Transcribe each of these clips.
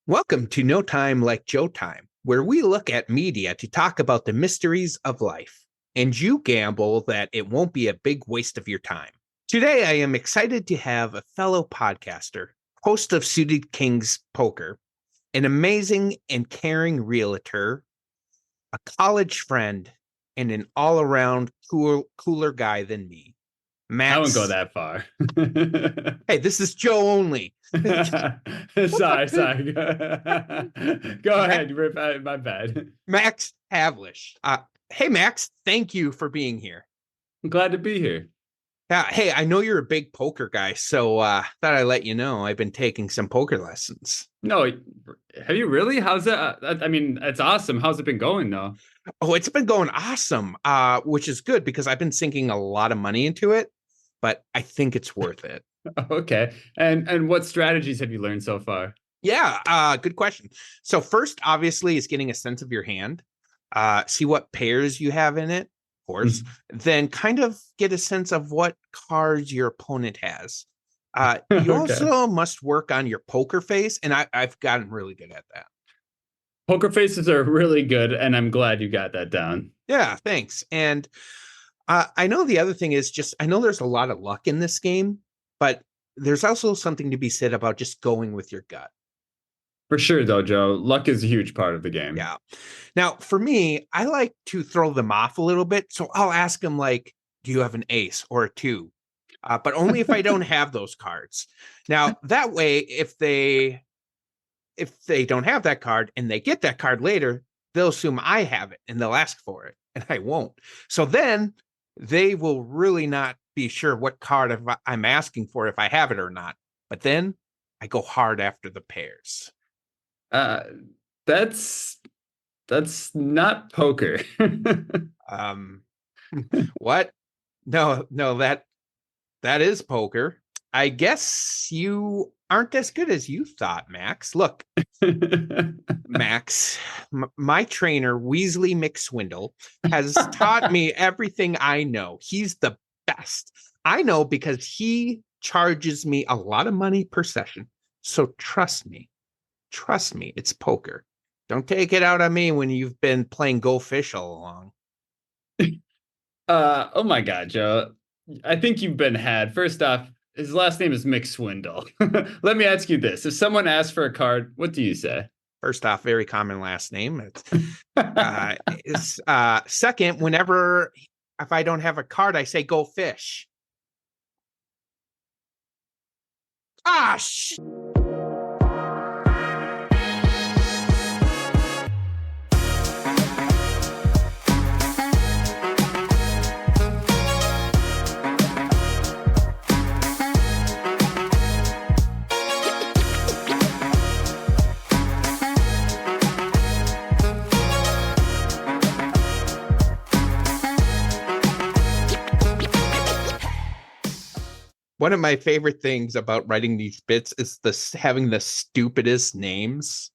Welcome to No Time Like Joe Time, where we look at media to talk about the mysteries of life. And you gamble that it won't be a big waste of your time. Today, I am excited to have a fellow podcaster, host of Suited Kings Poker, an amazing and caring realtor, a college friend, and an all around cooler guy than me. I wouldn't go Max. that far. Hey, this is Joe only. Sorry. Go ahead. My bad. Max Havlish. Hey, Max, thank you for being here. I'm glad to be here. Hey, I know you're a big poker guy, so thought I'd let you know I've been taking some poker lessons. No, have you really? How's that? I mean, it's awesome. How's it been going, though? Oh, it's been going awesome, which is good because I've been sinking a lot of money into it, but I think it's worth it. Okay. And what strategies have you learned so far? Yeah, good question. So first, obviously, is getting a sense of your hand, see what pairs you have in it, of course, then kind of get a sense of what cards your opponent has. You Okay. also must work on your poker face, and I've gotten really good at that. Poker faces are really good, and I'm glad you got that down. Yeah, thanks. And I know the other thing is just I know there's a lot of luck in this game, but there's also something to be said about just going with your gut. For sure, though, Joe. Luck is a huge part of the game. Yeah. Now, for me, I like to throw them off a little bit. So I'll ask them, like, do you have an ace or a two? But only if I don't have those cards. Now, that way, if they don't have that card and they get that card later, they'll assume I have it and they'll ask for it and I won't. So then they will really not be sure what card I'm asking for if I have it or not. But then I go hard after the pairs. Uh, that's not poker. Um, what? No, that is poker. I guess you aren't as good as you thought, Max. Look, Max, my trainer, Weasley McSwindle, has taught me everything I know. He's the best. I know because he charges me a lot of money per session. So trust me. Trust me, it's poker. Don't take it out on me when you've been playing Go Fish all along. Oh my God, Joe. I think you've been had. First off, his last name is McSwindle. Let me ask you this. If someone asks for a card, what do you say? First off, very common last name. Second, whenever if I don't have a card, I say Go Fish. Ah, One of my favorite things about writing these bits is having the stupidest names.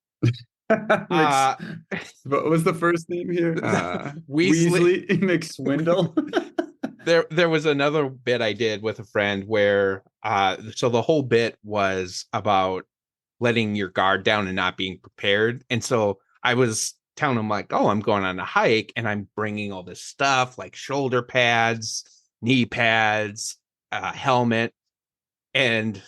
What was the first name here? Weasley. Weasley McSwindle. There was another bit I did with a friend where so the whole bit was about letting your guard down and not being prepared. And so I was telling him, like, oh, I'm going on a hike and I'm bringing all this stuff like shoulder pads, knee pads, helmet. And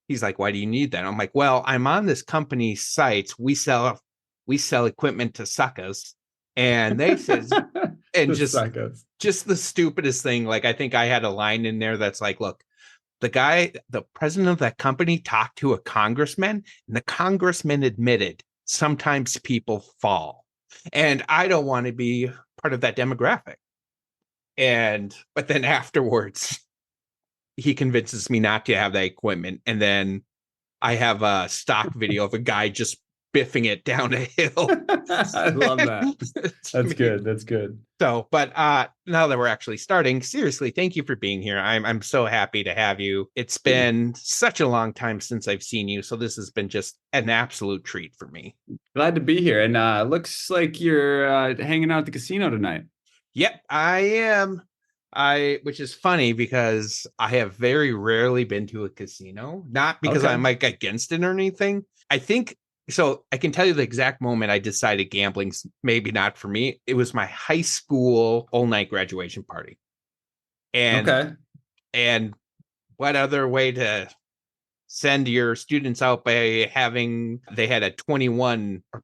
he's like, why do you need that? I'm like, well, I'm on this company sites. We sell equipment to suckers. And they says, and The just suckers. just the stupidest thing. Like, I think I had a line in there that's like, look, the president of that company talked to a congressman, and the congressman admitted sometimes people fall. And I don't want to be part of that demographic. But then afterwards, he convinces me not to have that equipment. And then I have a stock video of a guy just biffing it down a hill. I love that. That's good. That's good. So, but now that we're actually starting, seriously, thank you for being here. I'm so happy to have you. It's been such a long time since I've seen you, so this has been just an absolute treat for me. Glad to be here. And looks like you're hanging out at the casino tonight. Yep, I am. Which is funny because I have very rarely been to a casino, not because Okay. I'm like against it or anything. I think So I can tell you the exact moment I decided gambling's maybe not for me. It was my high school all night graduation party. And Okay. and what other way to send your students out by having they had a 21 or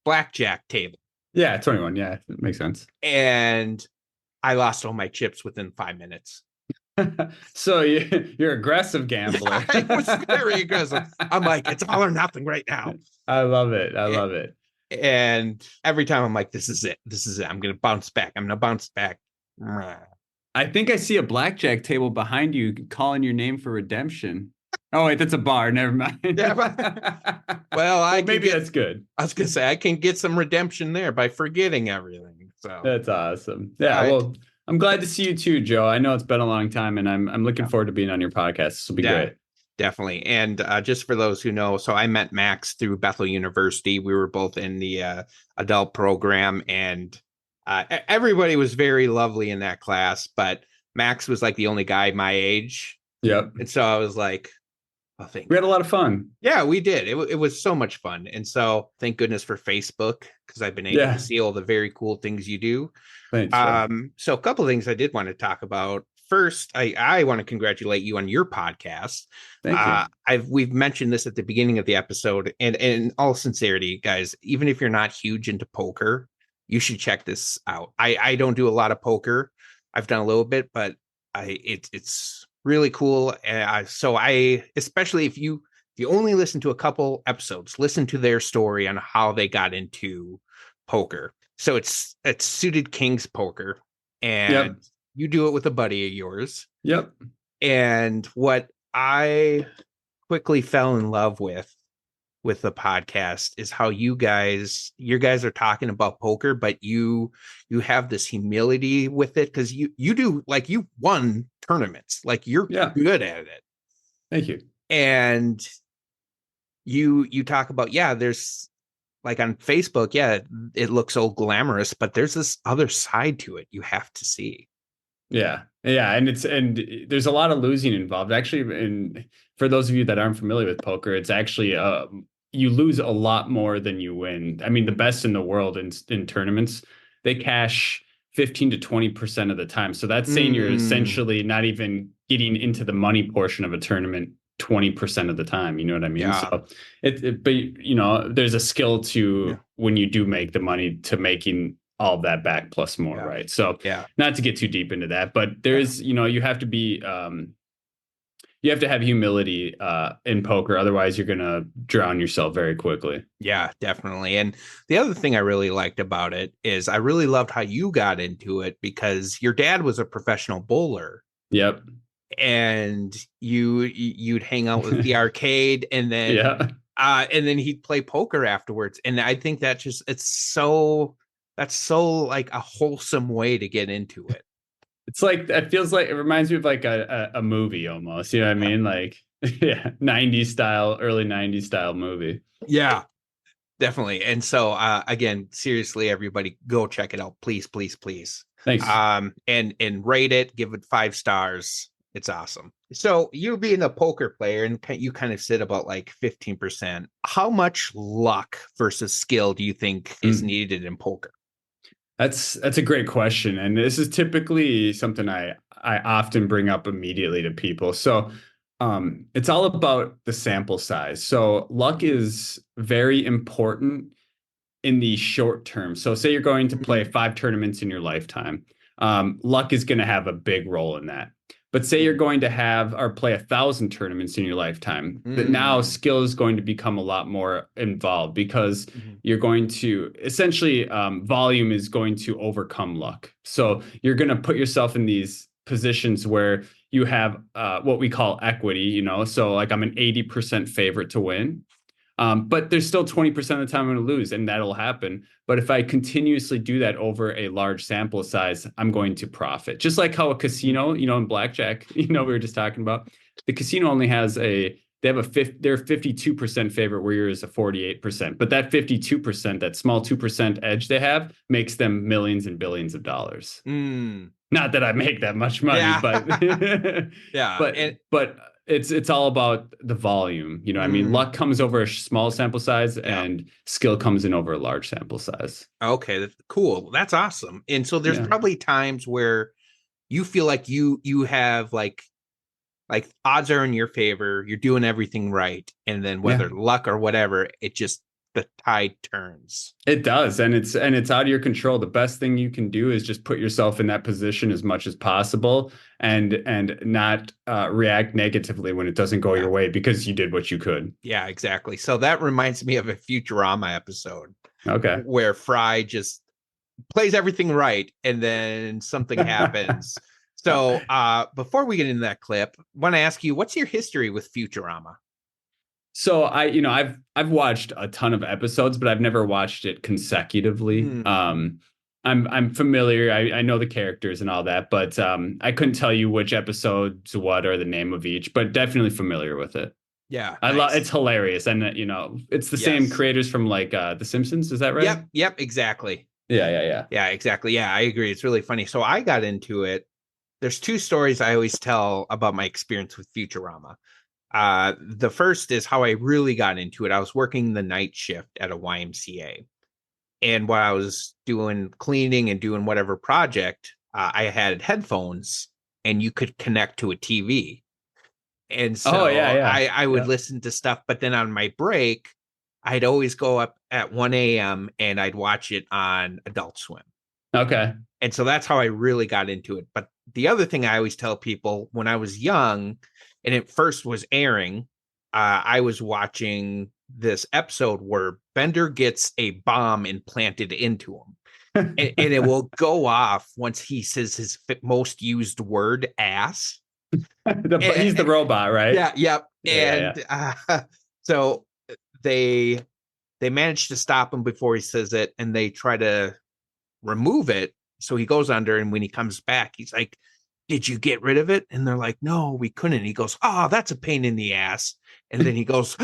blackjack table. Yeah, 21. Yeah, that makes sense. And I lost all my chips within 5 minutes. So you're aggressive gambler. I was very aggressive. I'm like, it's all or nothing right now. I love it. I love it. And every time I'm like, this is it. This is it. I'm going to bounce back. I'm going to bounce back. I think I see a blackjack table behind you calling your name for redemption. Oh, wait, that's a bar. Never mind. Yeah, but, well, maybe that's good. I was going to say, I can get some redemption there by forgetting everything. So that's awesome. Yeah. Well, I'm glad to see you too, Joe. I know it's been a long time, and I'm looking forward to being on your podcast. This will be great. Definitely. And just for those who know, so I met Max through Bethel University. We were both in the adult program, and everybody was very lovely in that class, but Max was like the only guy my age. Yep. And so I was like, oh, we had a lot of fun. Yeah, we did. It was so much fun. And so thank goodness for Facebook, because I've been able to see all the very cool things you do. Thanks. So a couple of things I did want to talk about. First, I want to congratulate you on your podcast. Thank you. We've mentioned this at the beginning of the episode, and in all sincerity, guys, even if you're not huge into poker, you should check this out. I don't do a lot of poker. I've done a little bit, but it's really cool. So especially if you only listen to a couple episodes, listen to their story on how they got into poker. So it's Suited Kings Poker, and you do it with a buddy of yours. Yep. And what I quickly fell in love with the podcast is how you guys are talking about poker, but you have this humility with it, because you do, like, you won tournaments, like you're good at it. Thank you. And you talk about, there's, like, on Facebook, it looks all glamorous, but there's this other side to it you have to see. Yeah. And there's a lot of losing involved. Actually, and for those of you that aren't familiar with poker, it's actually you lose a lot more than you win. I mean, the best in the world in tournaments, they cash 15 to 20% of the time. So that's saying you're essentially not even getting into the money portion of a tournament 20% of the time. You know what I mean? Yeah. So but you know, there's a skill to when you do make the money to making all of that back plus more, right? So not to get too deep into that, but there is, you know, you have to be you have to have humility in poker. Otherwise, you're going to drown yourself very quickly. Yeah, definitely. And the other thing I really liked about it is I really loved how you got into it, because your dad was a professional bowler. Yep. And you'd hang out with the arcade, and then and then he'd play poker afterwards. And I think that's so like a wholesome way to get into it. It's like, it feels like, it reminds me of like a movie almost, you know what I mean? Like, 90s style, early 90s style movie. Yeah, definitely. And so, again, seriously, everybody go check it out. Please, please, please. Thanks. And rate it, give it 5 stars. It's awesome. So you being a poker player, and you kind of sit about like 15%. How much luck versus skill do you think is needed in poker? That's a great question. And this is typically something I often bring up immediately to people. So it's all about the sample size. So luck is very important in the short term. So say you're going to play 5 tournaments in your lifetime. Luck is going to have a big role in that. But say you're going to have or play 1,000 tournaments in your lifetime, that now skill is going to become a lot more involved, because you're going to essentially volume is going to overcome luck. So you're going to put yourself in these positions where you have what we call equity, you know, so like I'm an 80% favorite to win. But there's still 20% of the time I'm going to lose, and that'll happen. But if I continuously do that over a large sample size, I'm going to profit. Just like how a casino, you know, in blackjack, you know, we were just talking about, the casino only has they're 52% favorite, where yours is a 48%. But that 52%, that small 2% edge they have, makes them millions and billions of dollars. Not that I make that much money, but but it's all about the volume. You know, I mean, Mm, luck comes over a small sample size yeah. and skill comes in over a large sample size. Okay, that's cool. That's awesome. And so there's Yeah. probably times where you feel like you have like odds are in your favor, you're doing everything right, and then Yeah. whether luck or whatever, it just the tide turns. It does, and it's out of your control. The best thing you can do is just put yourself in that position as much as possible, and not react negatively when it doesn't go Yeah. your way because you did what you could. Yeah, exactly. So that reminds me of a Futurama episode Okay. where Fry just plays everything right and then something happens. So before we get into that clip, want to ask you, what's your history with Futurama? So I've watched a ton of episodes, but I've never watched it consecutively. Hmm. I'm familiar. I know the characters and all that, but I couldn't tell you which episode's what or the name of each, but definitely familiar with it. Yeah, I love nice. it's hilarious, and it's the same Yes. creators from like The Simpsons. Is that right? Yep, exactly. Yeah, yeah, yeah. Yeah, exactly. Yeah, I agree. It's really funny. So I got into it. There's two stories I always tell about my experience with Futurama. The first is how I really got into it. I was working the night shift at a YMCA. And while I was doing cleaning and doing whatever project, I had headphones and you could connect to a TV. And Oh yeah, so yeah, I would yeah. listen to stuff, but then on my break, I'd always go up at 1 a.m. and I'd watch it on Adult Swim. Okay. And so that's how I really got into it. But the other thing I always tell people when I was young and it first was airing, I was watching this episode where Bender gets a bomb implanted into him. And it will go off once he says his most used word, ass. He's the robot, right? Yeah, yep. Yeah, yeah, yeah. And so they they manage to stop him before he says it, and they try to remove it. So he goes under, and when he comes back, he's like, "Did you get rid of it?" And they're like, "No, we couldn't." He goes, "Oh, that's a pain in the ass." And then he goes,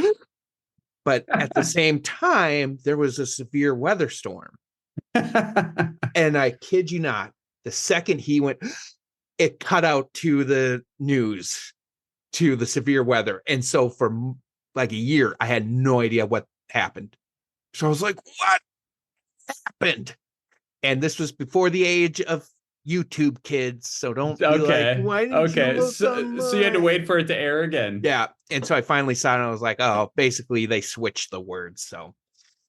but at the same time, there was a severe weather storm, and I kid you not, the second he went, it cut out to the news, to the severe weather. And so for like a year, I had no idea what happened. So I was like, what happened? And this was before the age of YouTube kids. So don't be like, Okay. why didn't you Okay. look So you had to online? wait for it to air again. Yeah. And so I finally saw it and I was like, oh, basically they switched the words. So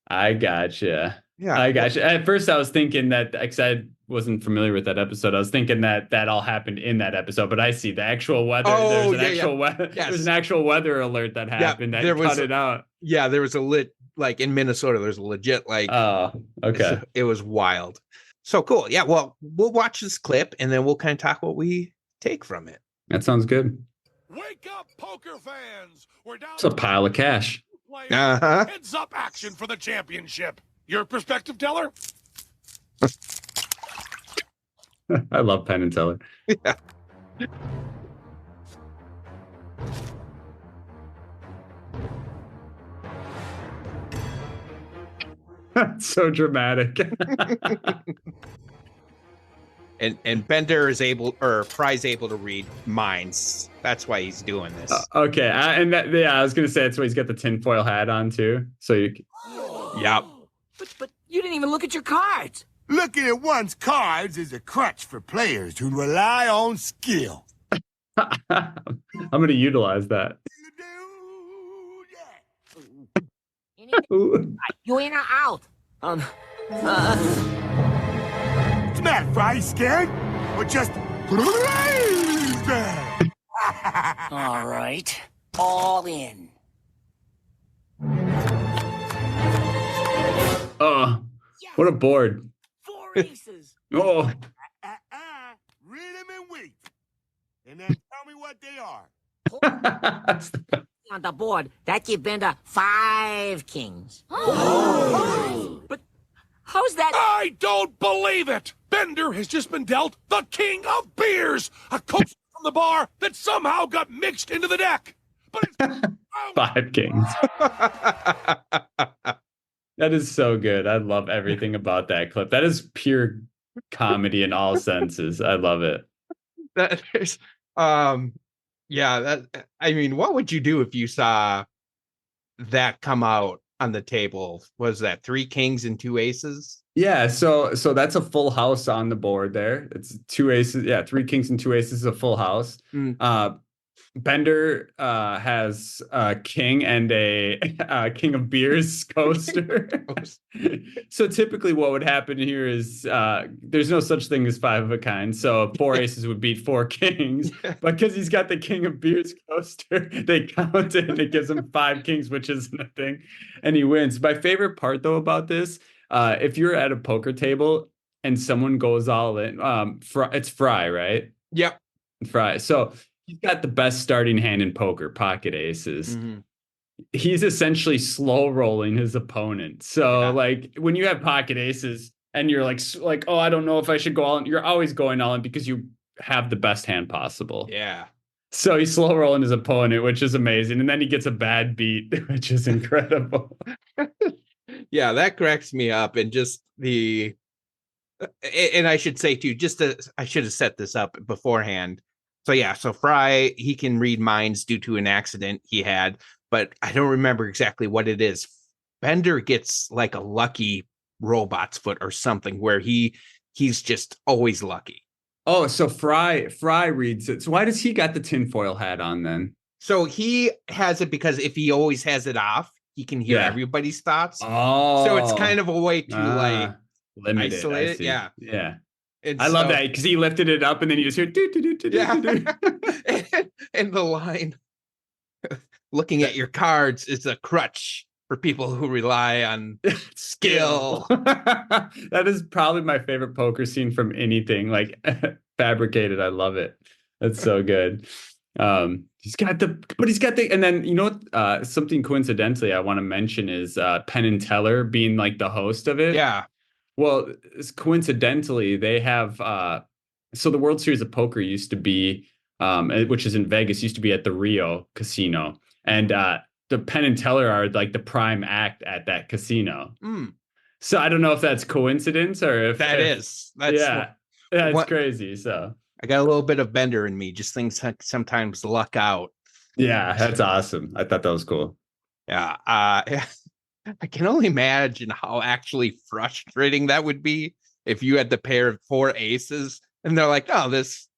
I gotcha. yeah. I Well, gotcha. At first, I was thinking that because I wasn't familiar with that episode, I was thinking that that all happened in that episode. But I see the actual weather. There's oh, an yeah, yeah. actual weather. There's an Yes. actual weather alert that Yeah. happened There that cut was, it out. yeah, there was a lit, like in Minnesota, there's a legit, like, Oh, okay. it was wild. So cool. Yeah. Well, we'll watch this clip and then we'll kind of talk what we take from it. That sounds good. Wake up, poker fans! We're down It's a pile of cash. players. Uh-huh. Heads up action for the championship. Your perspective, Teller? I love Penn and Teller. Yeah. So dramatic. And Bender is able, or Fry's able to read minds. That's why he's doing this. Okay, I was gonna say that's why he's got the tinfoil hat on too. So you, Yep. But you didn't even look at your cards. Looking at one's cards is a crutch for players who rely on skill. I'm gonna utilize that. Ooh. You in or out? What's the matter, Fry? You scared? Or just crazy? All right. All in. Oh, what a board. 4 aces. Oh, Read them and wait. And then tell me what they are. that's the best. On the board, that give Bender 5 kings. But how's that? I don't believe it! Bender has just been dealt the king of beers! A coaster from the bar that somehow got mixed into the deck! But it's... 5 kings. That is so good. I love everything about that clip. That is pure comedy in all senses. I love it. That is, Yeah, I mean, what would you do if you saw that come out on the table? Was that three kings and two aces? Yeah, so that's a full house on the board there. It's two aces. Yeah, three kings and two aces is a full house. Mm. Bender has a king and a king of beers coaster. So typically what would happen here is there's no such thing as five of a kind. So four aces would beat four kings. But because he's got the king of beers coaster, they count it and it gives him five kings, which isn't a thing. And he wins. My favorite part though about this, if you're at a poker table and someone goes all in, it's Fry, right? Yep. Fry. So he's got the best starting hand in poker, pocket aces. Mm-hmm. He's essentially slow rolling his opponent. So like when you have pocket aces and you're like, oh, I don't know if I should go all in. You're always going all in because you have the best hand possible. Yeah. So he's slow rolling his opponent, which is amazing. And then he gets a bad beat, which is incredible. Yeah, that cracks me up. And just and I should say too, I should have set this up beforehand. So yeah, so Fry, he can read minds due to an accident he had, but I don't remember exactly what it is. Bender gets like a lucky robot's foot or something where he's just always lucky. Oh, so Fry reads it. So why does he got the tinfoil hat on then? So he has it because if he always has it off, he can hear everybody's thoughts. Oh, so it's kind of a way to like limit isolate it. Yeah. Yeah. And I love that because he lifted it up and then you just hear and the line looking at your cards is a crutch for people who rely on skill. That is probably my favorite poker scene from anything like fabricated. I love it. That's so good. He's got the, and then you know what? Something coincidentally I want to mention is Penn and Teller being like the host of it. Yeah. Well, coincidentally, they have so the World Series of Poker used to be, which is in Vegas, used to be at the Rio Casino, and the Penn and Teller are like the prime act at that casino. Mm. So I don't know if that's coincidence or if that's crazy. So I got a little bit of Bender in me. Just things sometimes luck out. Yeah, that's awesome. I thought that was cool. Yeah. I can only imagine how actually frustrating that would be if you had the pair of four aces and they're like, oh, this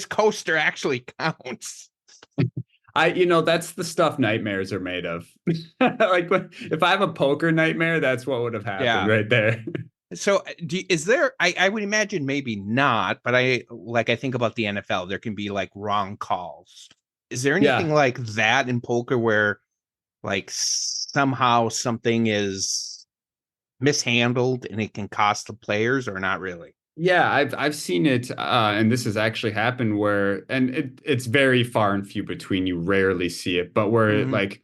coaster actually counts. That's the stuff nightmares are made of. Like if I have a poker nightmare, that's what would have happened right there. So is there, I would imagine maybe not, but I think about the NFL, there can be like wrong calls. Is there anything like that in poker where like somehow something is mishandled and it can cost the players or not really? Yeah, I've seen it, and this has actually happened where, and it's very far and few between. You rarely see it, but where like,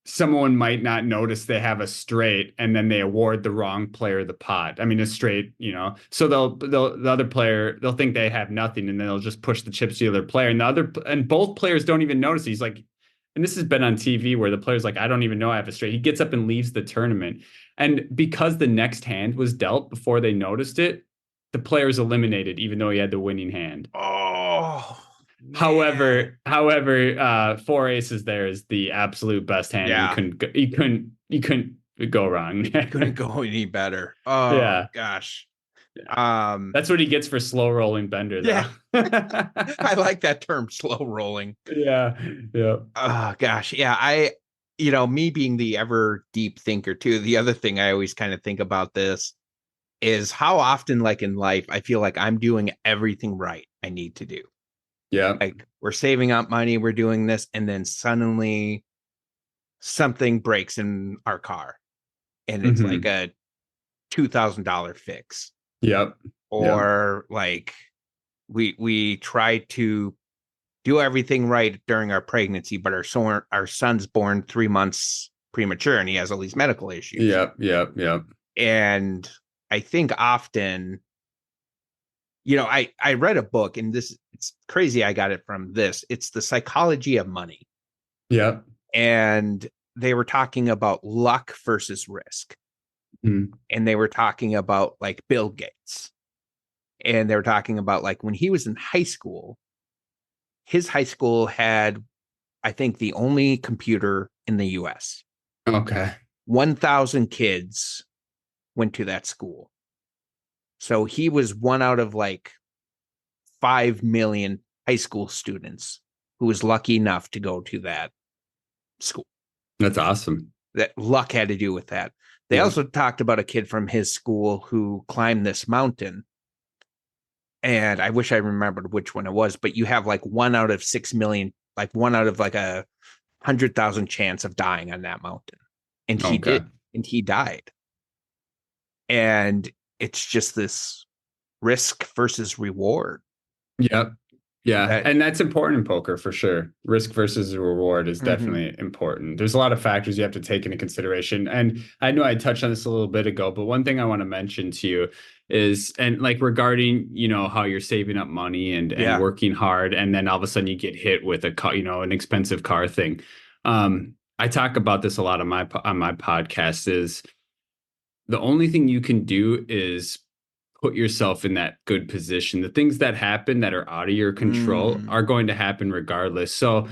someone might not notice they have a straight, and then they award the wrong player the pot. I mean, a straight, so the other player, they'll think they have nothing, and then they'll just push the chips to the other player, and both players don't even notice. He's like, and this has been on TV where the player's like, I don't even know I have a straight. He gets up and leaves the tournament. And because the next hand was dealt before they noticed it, the player's eliminated, even though he had the winning hand. Oh, man. However, four aces there is the absolute best hand. Yeah. You couldn't go wrong. Couldn't go any better. Oh yeah. Gosh. That's what he gets for slow rolling Bender, though. Yeah. I like that term, slow rolling. Yeah. Oh gosh. Yeah. Me being the ever deep thinker too, the other thing I always kind of think about this is how often, like in life, I feel like I'm doing everything right I need to do. Yeah. Like we're saving up money, we're doing this, and then suddenly something breaks in our car and it's like a $2,000 fix. Yep. Or like we try to do everything right during our pregnancy, but our son's born 3 months premature and he has all these medical issues. Yep. And I think often, I read a book, and it's crazy. I got it from this. It's The Psychology of Money. Yep. And they were talking about luck versus risk. And they were talking about like Bill Gates. And they were talking about like when he was in high school, his high school had, I think, the only computer in the US. Okay. 1,000 kids went to that school. So he was one out of like 5 million high school students who was lucky enough to go to that school. That's awesome. That luck had to do with that. They also talked about a kid from his school who climbed this mountain. And I wish I remembered which one it was, but you have like 1 out of 6 million, like 1 out of like 100,000 chance of dying on that mountain. And he did, and he died. And it's just this risk versus reward. Yep. Yeah. And that's important in poker for sure. Risk versus reward is definitely important. There's a lot of factors you have to take into consideration. And I know I touched on this a little bit ago, but one thing I want to mention to you is, and like regarding, how you're saving up money and working hard, and then all of a sudden you get hit with a car, an expensive car thing. I talk about this a lot on my podcast. Is the only thing you can do is put yourself in that good position. The things that happen that are out of your control are going to happen regardless. So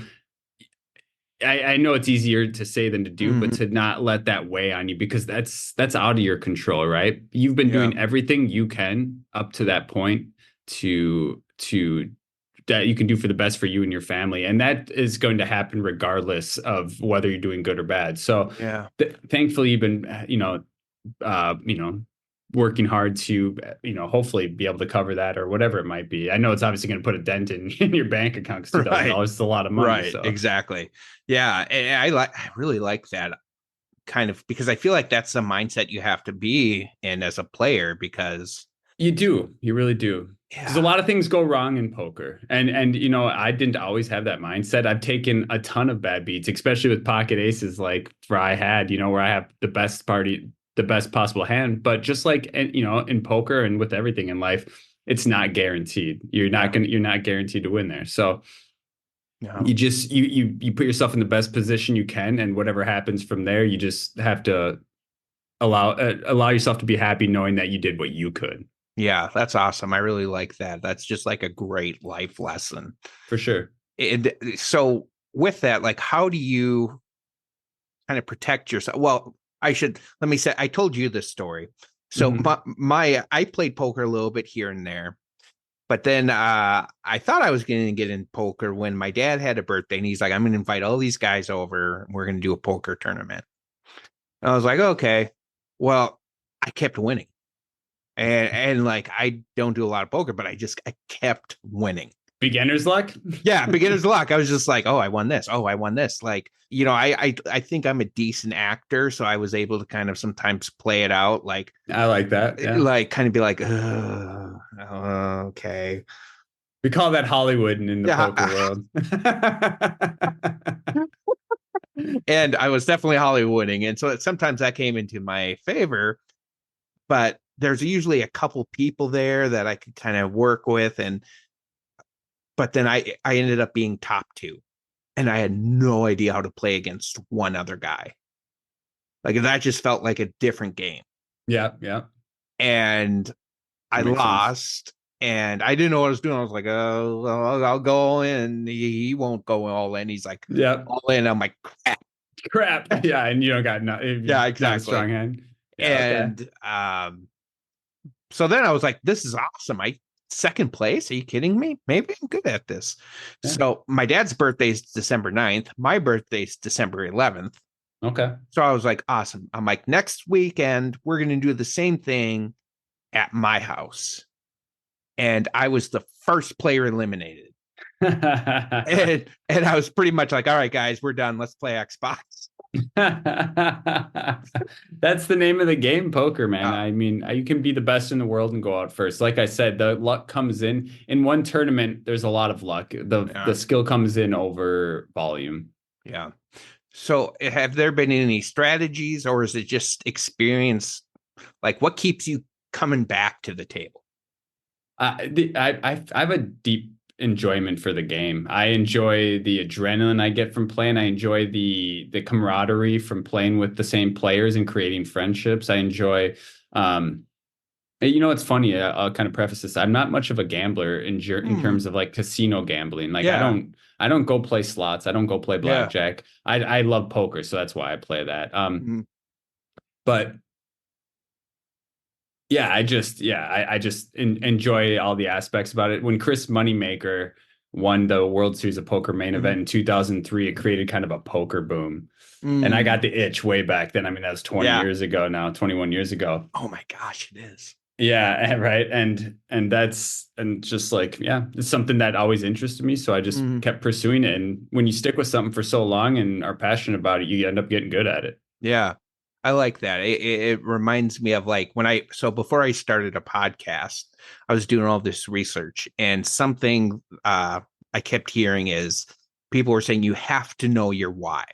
I know it's easier to say than to do, but to not let that weigh on you, because that's out of your control, right? You've been doing everything you can up to that point to that you can do for the best for you and your family. And that is going to happen regardless of whether you're doing good or bad. So thankfully you've been, working hard to, hopefully be able to cover that or whatever it might be. I know it's obviously going to put a dent in your bank account, because $2,000 is a lot of money. Right. So. Exactly. Yeah. And I really like that kind of, because I feel like that's the mindset you have to be in as a player, because you really do. Because a lot of things go wrong in poker. And I didn't always have that mindset. I've taken a ton of bad beats, especially with pocket aces, like where I had, where I have the best possible hand. But just like, in poker and with everything in life, it's not guaranteed. You're not guaranteed to win there. So you just, you put yourself in the best position you can, and whatever happens from there, you just have to allow yourself to be happy knowing that you did what you could. Yeah, that's awesome. I really like that. That's just like a great life lesson. For sure. And so with that, like, how do you kind of protect yourself? Well, let me say, I told you this story. So I played poker a little bit here and there, but then I thought I was going to get in poker when my dad had a birthday, and he's like, I'm going to invite all these guys over, and we're going to do a poker tournament. And I was like, okay. Well, I kept winning. And like, I don't do a lot of poker, but I kept winning. Beginner's luck? Yeah, beginner's luck. I was just like, oh, I won this. Oh, I won this. Like, I think I'm a decent actor, so I was able to kind of sometimes play it out. Like, I like that. Yeah. Like, kind of be like, okay. We call that Hollywood in the poker world. And I was definitely Hollywooding. And so sometimes that came into my favor, but there's usually a couple people there that I could kind of work with. But then I ended up being top 2, and I had no idea how to play against one other guy. Like, that just felt like a different game. Yeah. And I lost, and I didn't know what I was doing. I was like, oh, I'll go in. He won't go all in. He's like, all in. I'm like, crap. Yeah. And you don't got exactly. Strong hand. Yeah, and so then I was like, this is awesome. Second place? Are you kidding me? Maybe I'm good at this. Yeah. So my dad's birthday is December 9th. My birthday's December 11th. Okay. So I was like, awesome. I'm like, next weekend, we're going to do the same thing at my house. And I was the first player eliminated. and I was pretty much like, all right, guys, we're done. Let's play Xbox. That's the name of the game, poker, man. I mean, you can be the best in the world and go out first. Like I said, the luck comes in one tournament. There's a lot of luck. The skill comes in over volume. Yeah. So have there been any strategies, or is it just experience? Like, what keeps you coming back to the table? I have a deep enjoyment for the game. I enjoy the adrenaline I get from playing. I enjoy the camaraderie from playing with the same players and creating friendships. I enjoy Hey, it's funny. I'll kind of preface this. I'm not much of a gambler in terms of like casino gambling. Like Yeah. I don't go play slots. I don't go play Yeah. blackjack. I love poker, so that's why I play that. Mhm. But yeah, I just enjoy all the aspects about it. When Chris Moneymaker won the World Series of Poker main event in 2003, it created kind of a poker boom. And I got the itch way back then. I mean, that was 20 Yeah. years ago now, 21 years ago. Oh my gosh, it is. Yeah, right. And that's just like, yeah, it's something that always interested me. So I just kept pursuing it. And when you stick with something for so long and are passionate about it, you end up getting good at it. Yeah. I like that. It reminds me of like before I started a podcast, I was doing all this research, and something I kept hearing is people were saying you have to know your why.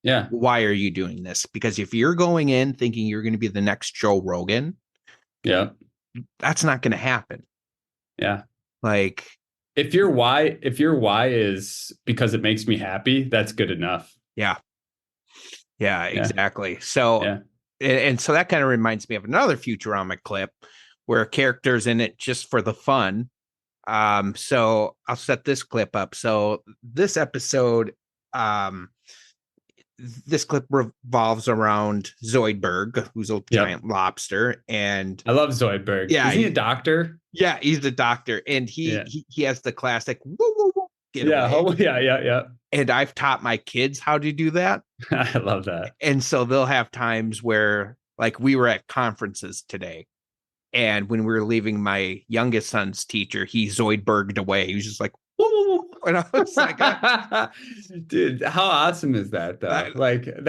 Yeah. Why are you doing this? Because if you're going in thinking you're going to be the next Joe Rogan, yeah, that's not going to happen. Yeah. Like if your why is because it makes me happy, that's good enough. Yeah. Yeah, exactly. So, yeah. And so that kind of reminds me of another Futurama clip where a character's in it just for the fun. So I'll set this clip up. So this episode, this clip revolves around Zoidberg, who's a giant lobster, and I love Zoidberg. Yeah, is he a doctor? Yeah, he's the doctor, and he has the classic woo woo woo get away. Yeah. And I've taught my kids how to do that. I love that. And so they'll have times where, like, we were at conferences today, and when we were leaving my youngest son's teacher, he Zoidberged away. He was just like, woo, woo, woo. And I was like, dude, how awesome is that, though? That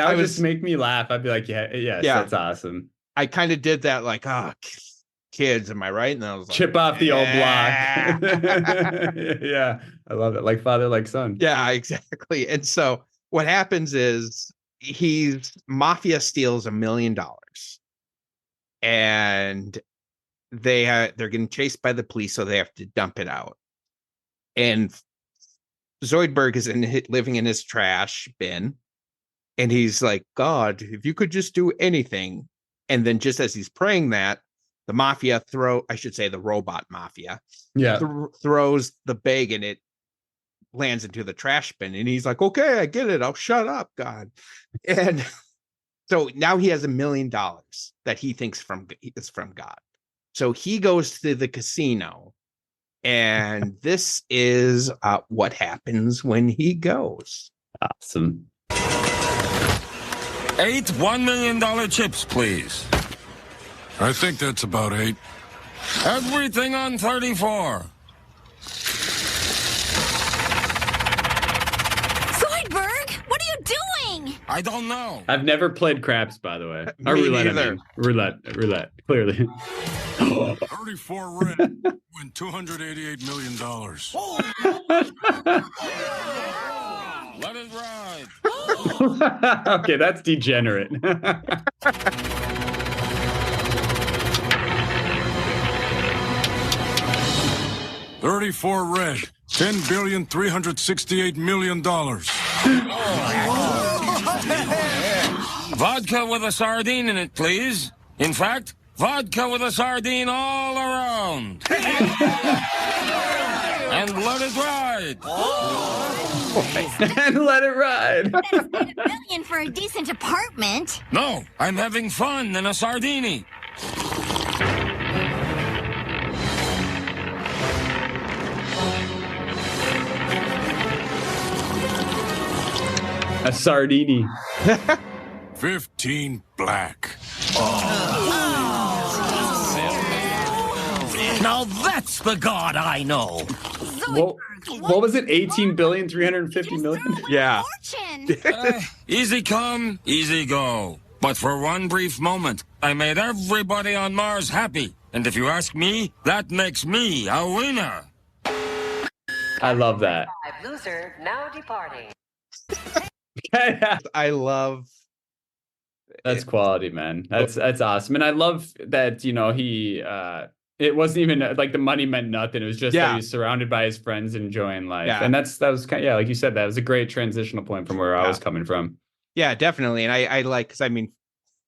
would just make me laugh. I'd be like, yes, that's awesome. I kind of did that, like, kids, am I right? And I was like, chip off the old block. Yeah, I love it. Like father, like son. Yeah, exactly. And so what happens is Mafia steals $1 million, and they're getting chased by the police, so they have to dump it out. And Zoidberg is living in his trash bin, and he's like, God, if you could just do anything. And then just as he's praying that, the mafia the robot mafia throws the bag, and it lands into the trash bin. And he's like, okay, I get it. I'll shut up, God. And so now he has $1 million that he thinks is from God. So he goes to the casino, and this is what happens when he goes. Awesome. 8 $1 million chips, please. I think that's about 8. Everything on 34. Zoidberg, what are you doing? I don't know. I've never played craps, by the way. Me or roulette, neither. I mean. Roulette, clearly. 34 red, win $288 million. Let it ride. Okay, that's degenerate. 34 red, $10,368 million. Vodka with a sardine in it, please. In fact, vodka with a sardine all around. And let it ride. And let it ride. Better spend $1 million for a decent apartment. No, I'm having fun in a sardini. A sardini. 15 black. Now that's the God I know. What was it? 18,350 million? Yeah. Fortune. Easy come, easy go. But for one brief moment, I made everybody on Mars happy. And if you ask me, that makes me a winner. I love that. Loser now departing. I love That's quality, man. That's awesome. And I love that, he it wasn't even like the money meant nothing. It was just that he was surrounded by his friends enjoying life. Yeah. And that was kind of, like you said, that was a great transitional point from where I was coming from. Yeah, definitely. And I like, because I mean,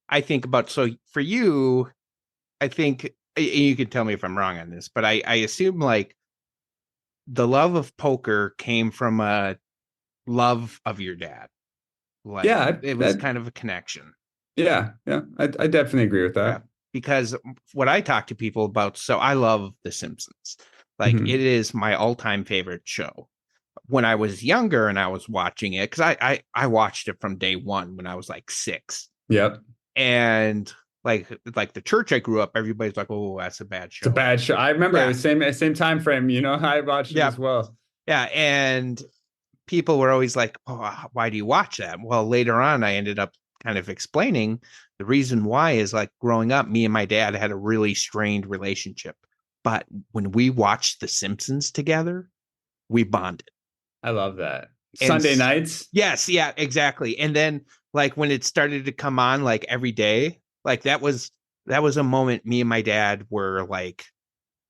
I think about, so for you, I think you can tell me if I'm wrong on this, but I assume like the love of poker came from a love of your dad. Like Yeah, it was kind of a connection. yeah, I definitely agree with Yeah. that. Because what I talk to people about, so I love The Simpsons. Like Mhm. it is my all-time favorite show. When I was younger and I was watching it, because I watched it from day one when I was like 6. Yep. And like the church I grew up, everybody's like, oh, that's a bad It's a show. bad show. I remember Yeah. same time frame, I watched it Yeah. as well. Yeah. And people were always like, oh, why do you watch that? Well, later on, I ended up kind of explaining the reason why is like growing up, me and my dad had a really strained relationship. But when we watched The Simpsons together, we bonded. I love that. And Sunday nights. Yes, yeah, exactly. And then like when it started to come on like every day, like that was a moment me and my dad were like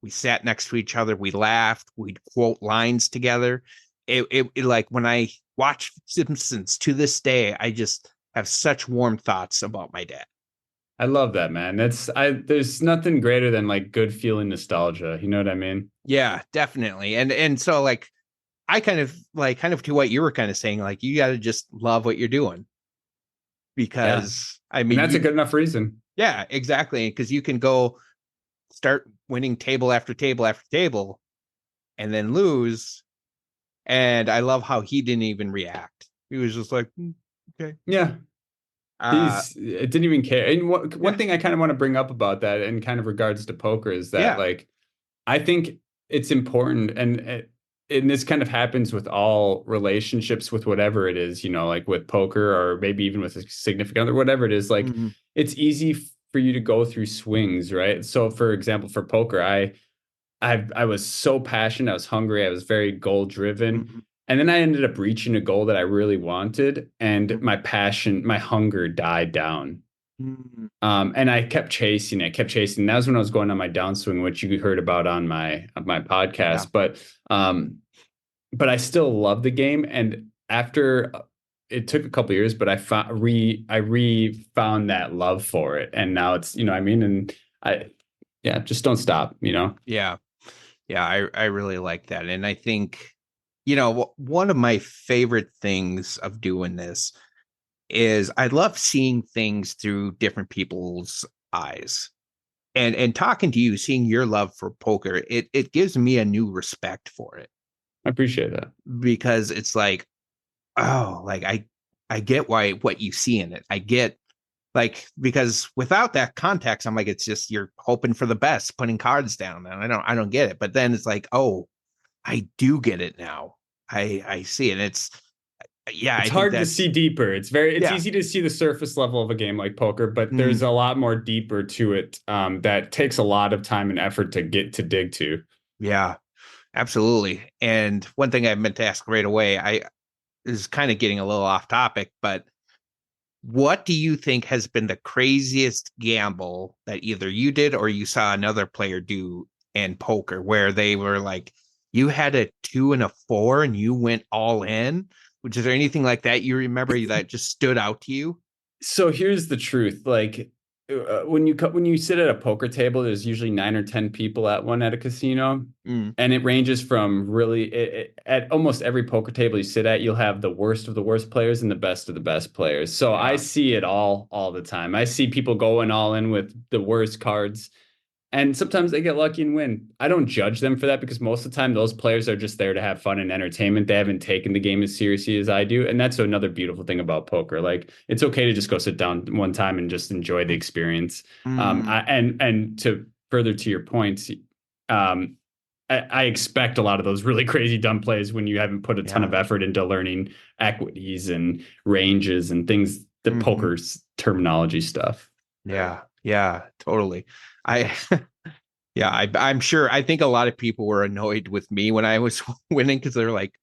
we sat next to each other, we laughed, we'd quote lines together. It like when I watch Simpsons to this day, I just have such warm thoughts about my dad. I love that, man. There's nothing greater than like good feeling nostalgia. You know what I mean? Yeah, definitely. And so like I kind of to what you were kind of saying, like you got to just love what you're doing because I And mean that's a good enough reason. yeah, exactly. Because you can go start winning table after table after table and then lose. And I love how he didn't even react. He was just like, okay. Yeah. It didn't even care. And one Yeah. thing I kind of want to bring up about that in kind of regards to poker is that like I think it's important and this kind of happens with all relationships with whatever it is, like with poker or maybe even with a significant other, whatever it is, like Mhm. it's easy for you to go through swings, right? So for example, for poker, I was so passionate, I was hungry, I was very goal driven. Mhm. And then I ended up reaching a goal that I really wanted, and Mhm. my passion, my hunger died down. Mhm. And I kept chasing it, kept chasing. That was when I was going on my downswing, which you heard about on my Yeah. podcast. But I still love the game. And after it took a couple of years, but I found that love for it, and now it's I mean, and just don't stop. Yeah. Yeah. I really like that. And I think, one of my favorite things of doing this is I love seeing things through different people's eyes. And talking to you, seeing your love for poker, it gives me a new respect for it I appreciate that. because it's like, oh, like I get why what you see in it. I get like because without that context, I'm like, it's just you're hoping for the best, putting cards down, and I don't get it. But then it's like, oh, I do get it now. I see it. It's yeah, It's I think hard to that's see deeper. It's yeah. easy to see the surface level of a game like poker, but Mm, there's a lot more deeper to it that takes a lot of time and effort to dig to. yeah, absolutely. And one thing I meant to ask right away, I is kind of getting a little off topic, but what do you think has been the craziest gamble that either you did or you saw another player do in poker where they were like, you had a 2 and a 4 and you went all in? Which is there anything like that you remember that just stood out to you? So here's the truth. Like when you sit at a poker table, there's usually 9 or 10 people at one at a casino. Mm, And it ranges from really at almost every poker table you sit at, you'll have the worst of the worst players and the best of the best players. So I yeah. see it all the time. I see people going all in with the worst cards. And sometimes they get lucky and win. I don't judge them for that because most of the time those players are just there to have fun and entertainment. They haven't taken the game as seriously as I do. And that's another beautiful thing about poker. Like it's okay to just go sit down one time and just enjoy the experience. Mm, And to further to your points, I expect a lot of those really crazy dumb plays when you haven't put a ton yeah. of effort into learning equities and ranges and things, the Mhm. poker's terminology stuff. Yeah. Yeah, totally. I yeah, I'm sure I think a lot of people were annoyed with me when I was winning because they're like,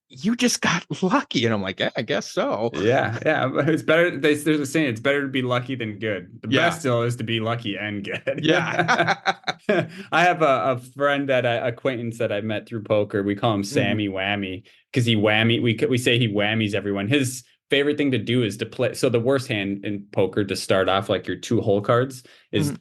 you just got lucky. And I'm like, yeah, I guess so. Yeah, but it's better. There's a saying: it's better to be lucky than good. The Yeah. best still is to be lucky and good. Yeah. I have a friend acquaintance that I met through poker. We call him Sammy Whammy because he whammy. We say he whammies everyone. His favorite thing to do is to play. So the worst hand in poker to start off, like your 2 hole cards, is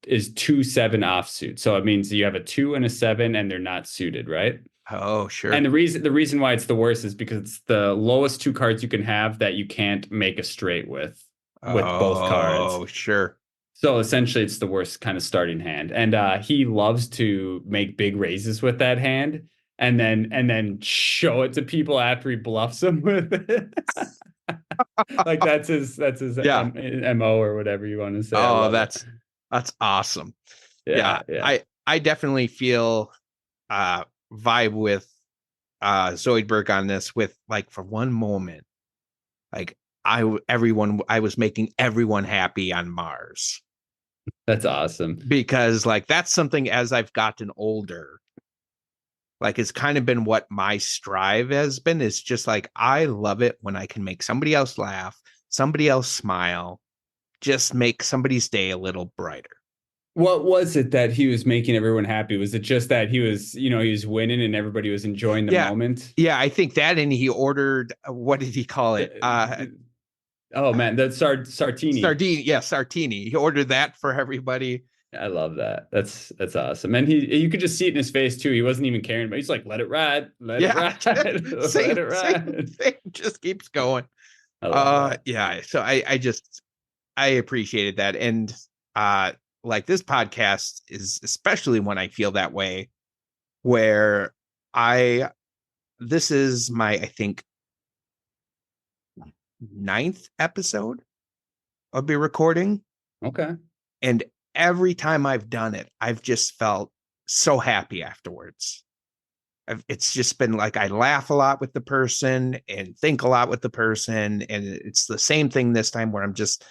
is 2 7 offsuit. So it means you have a 2 and a 7 and they're not suited, right? Oh, sure. And the reason why it's the worst is because it's the lowest 2 cards you can have that you can't make a straight with both cards. Oh, sure. So essentially it's the worst kind of starting hand. And he loves to make big raises with that hand and then show it to people after he bluffs them with it. Like that's his MO or whatever you want to say. Oh, that's awesome. Yeah. I definitely feel vibe with Zoidberg on this, with like, for one moment, like I was making everyone happy on Mars. That's awesome. Because like that's something, as I've gotten older, like it's kind of been what my strive has been, is just like, I love it when I can make somebody else laugh, somebody else smile, just make somebody's day a little brighter. What was it that he was making everyone happy? Was it just that he was winning and everybody was enjoying the moment? Yeah, I think that, and he ordered, what did he call it? Oh man, that's Sartini. Sartini. He ordered that for everybody. I love that. That's awesome. And you could just see it in his face too. He wasn't even caring, but he's like, let it ride. Let it ride. Let it ride. Just keeps going. Yeah. So I appreciated that. And like this podcast is, especially when I feel that way, where this is my, I think, 9th episode I'll be recording. Okay. And every time I've done it, I've just felt so happy afterwards. It's just been like, I laugh a lot with the person and think a lot with the person. And it's the same thing this time, where I'm just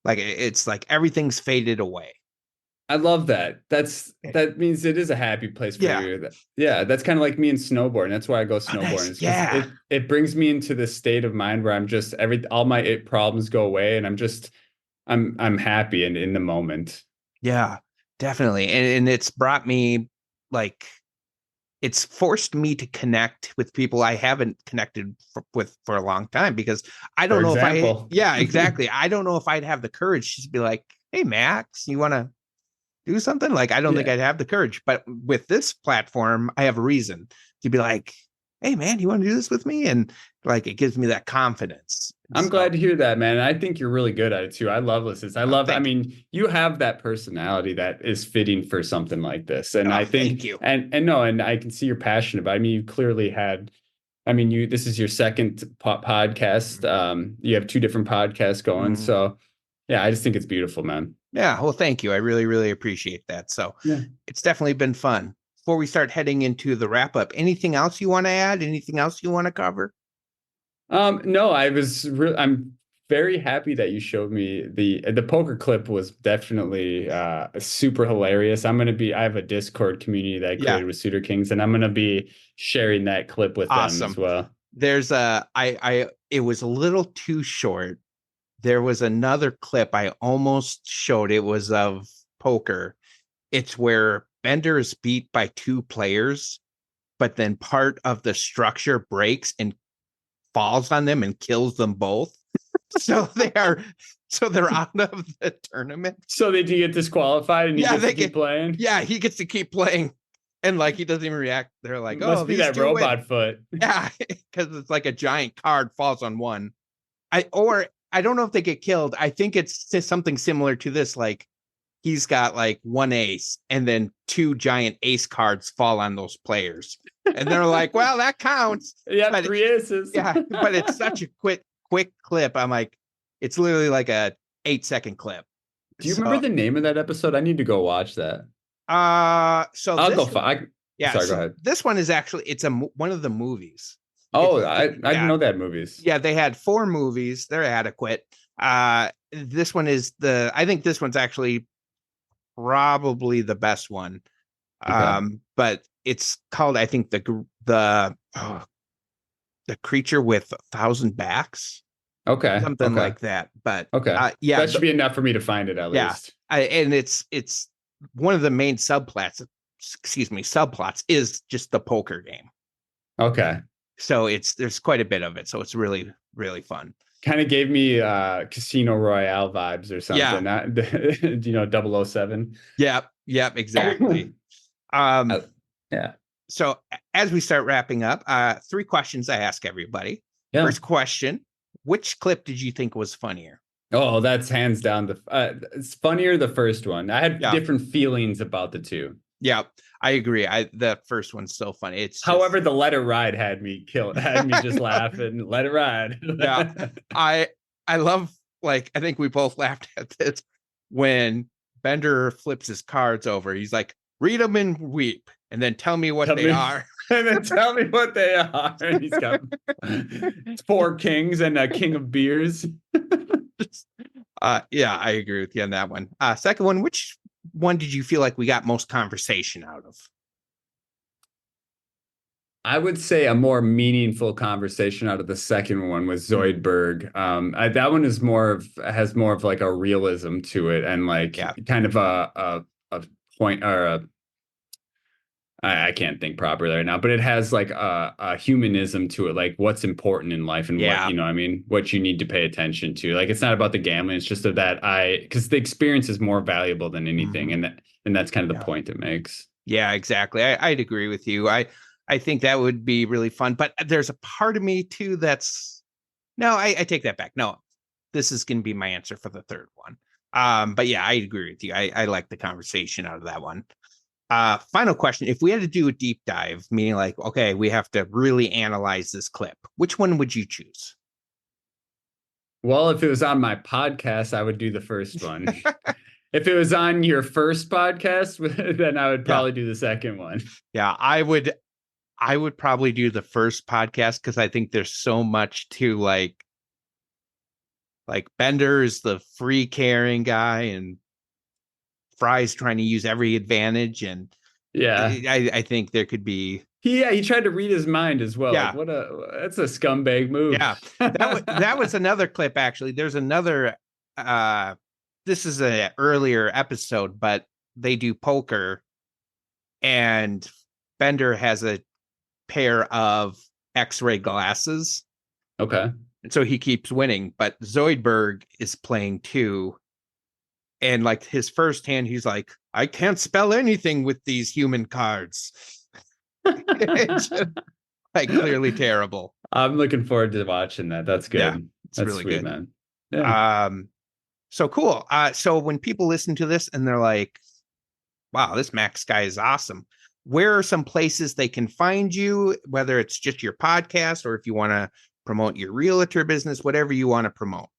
like, it's like everything's faded away. I love that. That means it is a happy place for you. Yeah, that's kind of like me in snowboarding. That's why I go snowboarding. Nice. It brings me into this state of mind where I'm just all my problems go away, and I'm happy and in the moment. Yeah, definitely. And it's brought me, like, it's forced me to connect with people I haven't connected with for a long time, because I don't know exactly. I don't know if I'd have the courage to be like, hey, Max, you want to do something? Like, I don't think I'd have the courage. But with this platform, I have a reason to be like, hey, man, you want to do this with me? And like, it gives me that confidence. I'm glad to hear that, man. I think you're really good at it too. I love listeners. You have that personality that is fitting for something like this. And I think, thank you. And I can see you're passionate about it. I mean, you clearly this is your second podcast. You have 2 different podcasts going. So yeah, I just think it's beautiful, man. Yeah. Well, thank you. I really, really appreciate that. So it's definitely been fun. Before we start heading into the wrap up, anything else you want to add? Anything else you want to cover? No, I'm very happy that you showed me the poker clip. Was definitely super hilarious. I have a Discord community that I created with Suitor Kings, and I'm going to be sharing that clip with them as well. There's it was a little too short. There was another clip I almost showed. It was of poker. It's where Bender is beat by 2 players, but then part of the structure breaks and falls on them and kills them both. So they're out of the tournament. So they do get disqualified, and he gets to keep playing. Yeah, he gets to keep playing. And like, he doesn't even react. They're like, must be that robot foot. Yeah, because it's like a giant card falls on one. I don't know if they get killed. I think it's something similar to this. Like, he's got like 1 ace, and then 2 giant ace cards fall on those players. And they're like, well, that counts. Yeah, 3 aces. Yeah, but it's such a quick clip. I'm like, it's literally like a 8-second clip. Do you remember the name of that episode? I need to go watch that. So I'll go find. Sorry, go ahead. This one is actually, it's one of the movies. I didn't know that movies. Yeah, they had 4 movies. They're adequate. This one is I think this one's actually probably the best one. Okay. But it's called, I think, the creature with 1,000 backs. Okay. Something like that. But okay. That should be enough for me to find it at least. And it's one of the main subplots is just the poker game. Okay. So there's quite a bit of it. So it's really, really fun. Kind of gave me Casino Royale vibes or something. Yeah. Not, 007. Yep, exactly. Yeah. So as we start wrapping up, 3 questions I ask everybody. Yeah. First question, which clip did you think was funnier? Oh, that's hands down it's funnier the first one. I had different feelings about the two. Yeah, I agree. The first one's so funny. It's however, the Let It Ride had me just laughing. Let it ride. Yeah. I love, like, I think we both laughed at this when Bender flips his cards over. He's like, read them and weep, and then tell me what they are. And then tell me what they are. And he's got 4 kings and a king of beers. Yeah, I agree with you on that one. Second one, which one did you feel like we got most conversation out of? I would say a more meaningful conversation out of the second one was Zoidberg. That one is has more of like a realism to it, and like kind of a point, or I can't think properly right now, but it has like a humanism to it, like what's important in life and what you need to pay attention to. Like, it's not about the gambling. It's just because the experience is more valuable than anything. And that's kind of the point it makes. Yeah, exactly. I'd agree with you. I think that would be really fun, but there's a part of me too I take that back. No, this is going to be my answer for the third one. But yeah, I agree with you. I like the conversation out of that one. Final question. If we had to do a deep dive, meaning like, okay, we have to really analyze this clip, which one would you choose? Well, if it was on my podcast, I would do the first one. If it was on your first podcast, then I would probably do the second one. Yeah, I would probably do the first podcast because I think there's so much to like Bender is the free carrying guy and Fry's trying to use every advantage, and I think there could be. He tried to read his mind as well. Yeah, like, that's a scumbag move. Yeah, that was another clip actually. There's another. This is an earlier episode, but they do poker, and Bender has a pair of X-ray glasses. Okay, and so he keeps winning, but Zoidberg is playing too. And like his first hand, he's like, I can't spell anything with these human cards. It's just, like, clearly terrible. I'm looking forward to watching that. That's good. Yeah, that's really sweet, good, man. Yeah. So cool. So when people listen to this and they're like, wow, this Max guy is awesome. Where are some places they can find you, whether it's just your podcast or if you want to promote your realtor business, whatever you want to promote?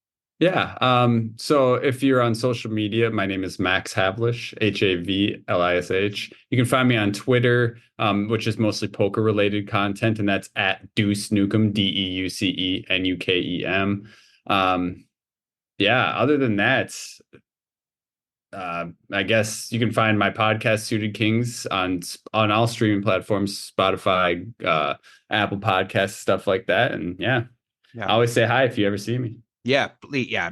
Yeah. So if you're on social media, my name is Max Havlish, Havlish. You can find me on Twitter, which is mostly poker related content, and that's at Deuce Nukem, DEUCENUKEM. Other than that, I guess you can find my podcast, Suited Kings, on all streaming platforms, Spotify, Apple Podcasts, stuff like that. And I always say hi if you ever see me. Yeah,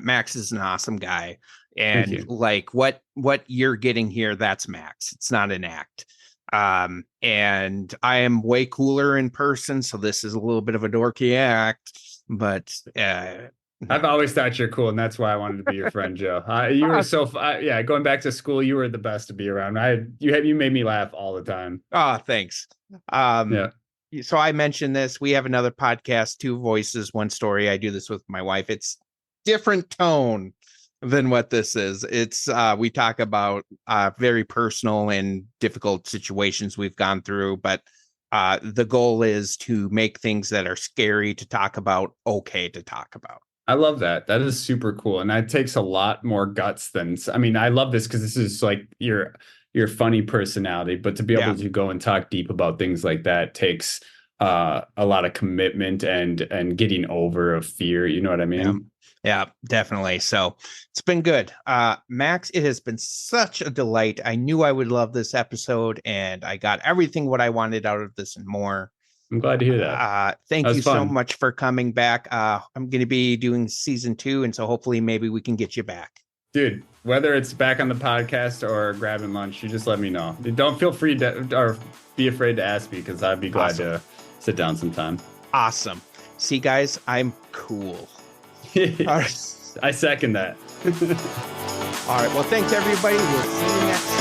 Max is an awesome guy, and like what you're getting here, that's Max. It's not an act. And I am way cooler in person, so this is a little bit of a dorky act, but I've always thought you're cool, and that's why I wanted to be your friend, Joe. You were going back to school, you were the best to be around. You made me laugh all the time. Oh, thanks. So I mentioned this. We have another podcast, 2 Voices, 1 Story. I do this with my wife. It's different tone than what this is. It's we talk about very personal and difficult situations we've gone through, but the goal is to make things that are scary to talk about okay to talk about. I love that. That is super cool, and that takes a lot more guts than. I mean, I love this because this is like your funny personality, but to be able to go and talk deep about things like that takes a lot of commitment and getting over a fear. You know what I mean? Yeah, definitely. So it's been good. Max, it has been such a delight. I knew I would love this episode, and I got everything what I wanted out of this and more. I'm glad to hear that. Thank you so much for coming back. I'm going to be doing season 2, and so hopefully maybe we can get you back. Dude, whether it's back on the podcast or grabbing lunch, you just let me know. Don't feel free to or be afraid to ask me, because I'd be glad to sit down sometime. Awesome. See, guys, I'm cool. All right. I second that. All right. Well, thanks, everybody. We'll see you next